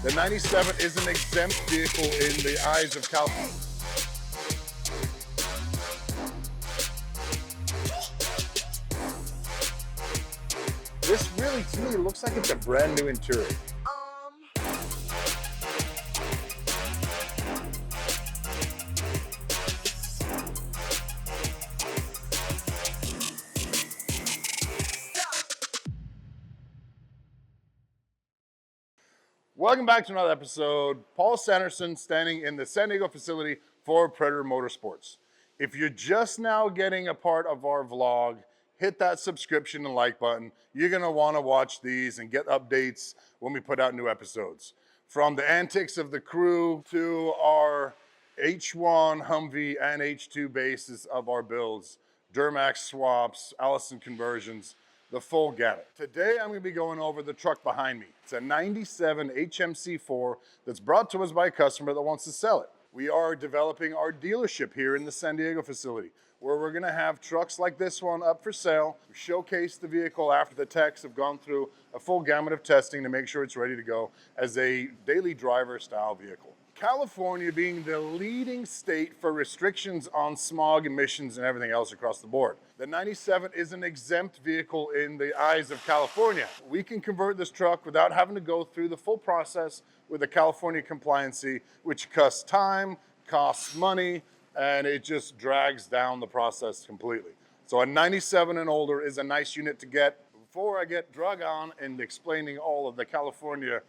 The 97 is an exempt vehicle in the eyes of California. This really, to me, looks like it's a brand new interior. Welcome back to another episode. Paul Sanderson standing in the San Diego facility for Predator Motorsports. If you're just now getting a part of our vlog, hit that subscription and like button. You're gonna wanna watch these and get updates when we put out new episodes. From the antics of the crew to our H1 Humvee and H2 bases of our builds, Duramax swaps, Allison conversions, the full gamut. Today, I'm gonna be going over the truck behind me. It's a 97 HMC4 that's brought to us by a customer that wants to sell it. We are developing our dealership here in the San Diego facility, where we're gonna have trucks like this one up for sale. We showcase the vehicle after the techs have gone through a full gamut of testing to make sure it's ready to go as a daily driver style vehicle. California being the leading state for restrictions on smog emissions and everything else across the board. The 97 is an exempt vehicle in the eyes of California. We can convert this truck without having to go through the full process with the California compliancy, which costs time, costs money, and it just drags down the process completely. So a 97 and older is a nice unit to get. Before I get drug on and explaining all of the California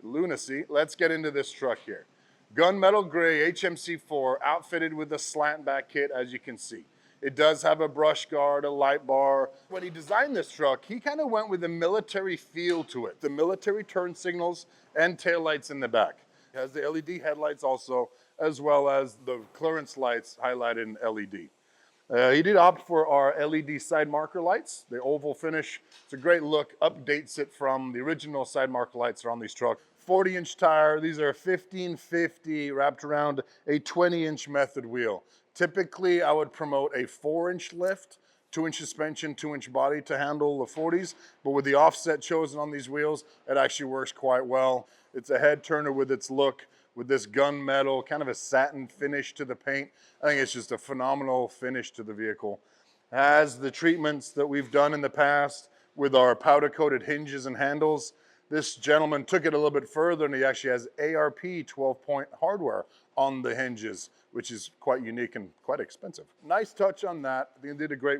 lunacy, let's get into this truck here. Gunmetal gray HMC4 outfitted with a slantback kit, as you can see. It does have a brush guard, a light bar. When he designed this truck, he kind of went with a military feel to it. The military turn signals and taillights in the back. It has the LED headlights also, as well as the clearance lights highlighted in LED. He did opt for our LED side marker lights, the oval finish. It's a great look, updates it from the original side marker lights that are on these trucks. 40-inch tire, these are 1550 wrapped around a 20-inch method wheel. Typically, I would promote a 4-inch lift, 2-inch suspension, 2-inch body to handle the 40s, but with the offset chosen on these wheels, it actually works quite well. It's a head turner with its look, with this gunmetal, kind of a satin finish to the paint. I think it's just a phenomenal finish to the vehicle. It has the treatments that we've done in the past with our powder-coated hinges and handles. This gentleman took it a little bit further and he actually has ARP 12-point hardware on the hinges, which is quite unique and quite expensive. Nice touch on that. I think they did a great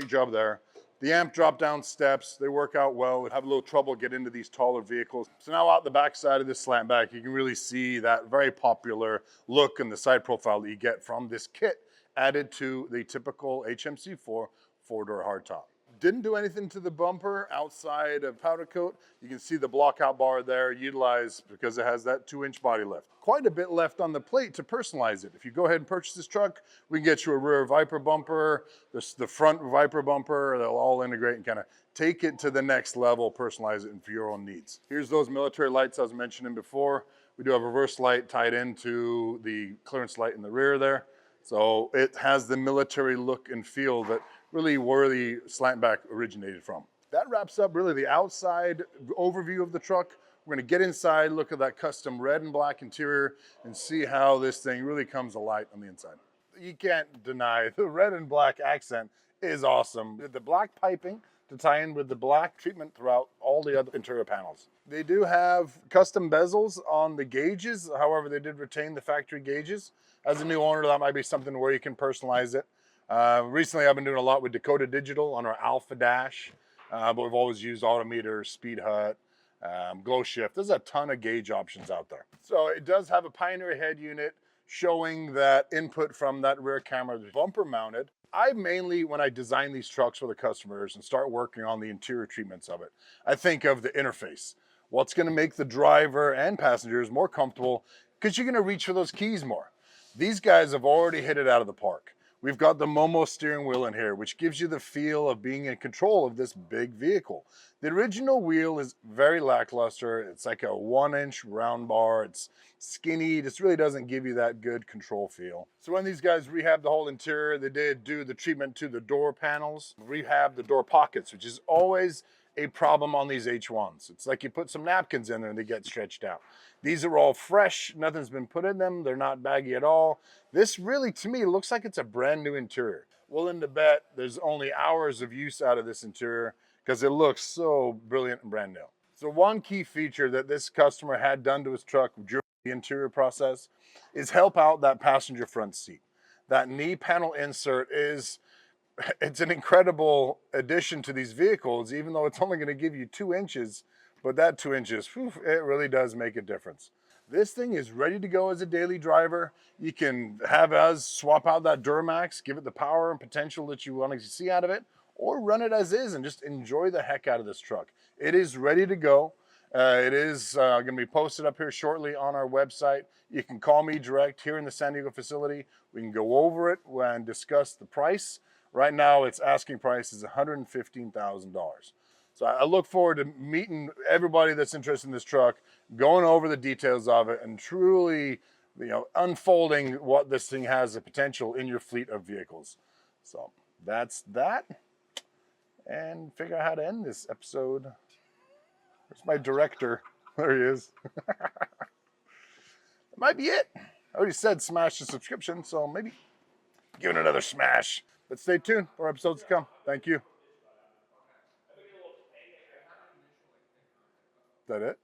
job there. The amp drop down steps, they work out well. We have a little trouble getting into these taller vehicles. So now out the back side of this slant back, you can really see that very popular look and the side profile that you get from this kit added to the typical HMC4 four-door hardtop. Didn't do anything to the bumper outside of powder coat. You can see the block out bar there utilized because it has that 2-inch body lift. Quite a bit left on the plate to personalize it. If you go ahead and purchase this truck, we can get you a rear Viper bumper, the front Viper bumper. They'll all integrate and kind of take it to the next level, personalize it for your own needs. Here's those military lights I was mentioning before. We do have a reverse light tied into the clearance light in the rear there. So it has the military look and feel that really where the slantback originated from. That wraps up really the outside overview of the truck. We're gonna get inside, look at that custom red and black interior and see how this thing really comes alive on the inside. You can't deny the red and black accent is awesome. The black piping to tie in with the black treatment throughout all the other interior panels. They do have custom bezels on the gauges. However, they did retain the factory gauges. As a new owner, that might be something where you can personalize it. Recently, I've been doing a lot with Dakota Digital on our Alpha Dash, but we've always used Autometer, Speed Hut, Glow Shift. There's a ton of gauge options out there. So it does have a Pioneer head unit showing that input from that rear camera, bumper mounted. I mainly, when I design these trucks for the customers and start working on the interior treatments of it, I think of the interface. What's gonna make the driver and passengers more comfortable because you're gonna reach for those keys more. These guys have already hit it out of the park. We've got the Momo steering wheel in here, which gives you the feel of being in control of this big vehicle. The original wheel is very lackluster. It's like a 1-inch round bar. It's skinny. This really doesn't give you that good control feel. So when these guys rehabbed the whole interior, they did do the treatment to the door panels, rehab the door pockets, which is always a problem on these H1s. It's like you put some napkins in there and they get stretched out. These are all fresh, nothing's been put in them, they're not baggy at all. This really, to me, looks like it's a brand new interior. Willing to bet there's only hours of use out of this interior because it looks so brilliant and brand new. So one key feature that this customer had done to his truck during the interior process is help out that passenger front seat. That knee panel insert it's an incredible addition to these vehicles, even though it's only going to give you 2 inches, but that 2 inches, whew, it really does make a difference. This thing is ready to go as a daily driver. You can have us swap out that Duramax, give it the power and potential that you want to see out of it, or run it as is and just enjoy the heck out of this truck. It is ready to go. It is going to be posted up here shortly on our website. You can call me direct here in the San Diego facility. We can go over it and discuss the price. Right now, its asking price is $115,000. So I look forward to meeting everybody that's interested in this truck, going over the details of it, and truly, unfolding what this thing has the potential in your fleet of vehicles. So that's that. And figure out how to end this episode. Where's my director? There he is. That might be it. I already said smash the subscription, so maybe give it another smash. But stay tuned for episodes to come. Thank you. Is that it?